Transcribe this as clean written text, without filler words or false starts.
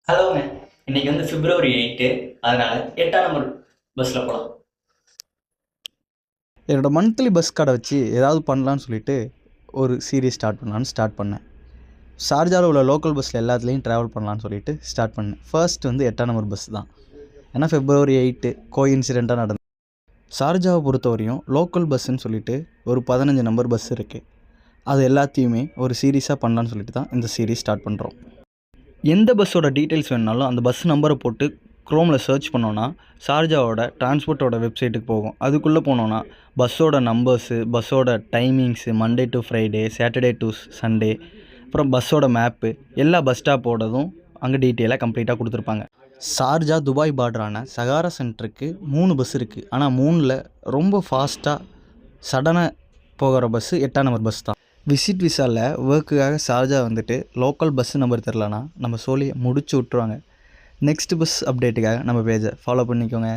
ஹலோங்க. இன்னைக்கு வந்து பிப்ரவரி 8, அதனால 8ஆம் நம்பர் பஸ்ஸில் போகலாம். என்னோடய மந்த்லி பஸ் கார்டை வச்சு ஏதாவது பண்ணலான்னு சொல்லிட்டு ஒரு சீரீஸ் ஸ்டார்ட் பண்ணேன். ஷார்ஜாவில் உள்ள லோக்கல் பஸ்ஸில் எல்லாத்துலேயும் ட்ராவல் பண்ணலான்னு சொல்லிட்டு ஸ்டார்ட் பண்ணேன். ஃபர்ஸ்ட் வந்து 8ஆம் நம்பர் பஸ் தான். ஏன்னா பிப்ரவரி 8 கோஇன்சிடெண்ட்டாக நடந்தது. ஷார்ஜாவை பொறுத்தவரையும் லோக்கல் பஸ்ஸுன்னு சொல்லிட்டு ஒரு 15 நம்பர் பஸ் இருக்குது. அது எல்லாத்தையுமே ஒரு சீரீஸாக பண்ணலான்னு சொல்லிட்டு தான் இந்த சீரீஸ் ஸ்டார்ட் பண்ணுறோம். எந்த பஸ்ஸோட டீட்டெயில்ஸ் வேணுனாலும் அந்த பஸ் நம்பரை போட்டு க்ரோமில் சர்ச் பண்ணோன்னா ஷார்ஜாவோட டிரான்ஸ்போர்ட்டோட வெப்சைட்டுக்கு போகும். அதுக்குள்ளே போனோன்னா பஸ்ஸோட நம்பர்ஸு, பஸ்ஸோட timings, Monday to Friday, Saturday to Sunday, அப்புறம் பஸ்ஸோட மேப்பு, எல்லா பஸ் ஸ்டாப்போடதும் அங்கே டீட்டெயிலாக கம்ப்ளீட்டாக கொடுத்துருப்பாங்க. ஷார்ஜா துபாய் பார்டரான சகாரா சென்டருக்கு 3 பஸ் இருக்குது. ஆனால் 3ல் ரொம்ப ஃபாஸ்ட்டாக சடனாக போகிற பஸ்ஸு 8ஆம் நம்பர் பஸ் தான். விசிட் விசாவில் ஒர்க்குக்காக ஷார்ஜா வந்துட்டு லோக்கல் பஸ் நம்பர் தெரிலனா நம்ம சோழியை முடிச்சு விட்ருவாங்க. நெக்ஸ்ட் பஸ் அப்டேட்டுக்காக நம்ம பேஜை ஃபாலோ பண்ணிக்கோங்க.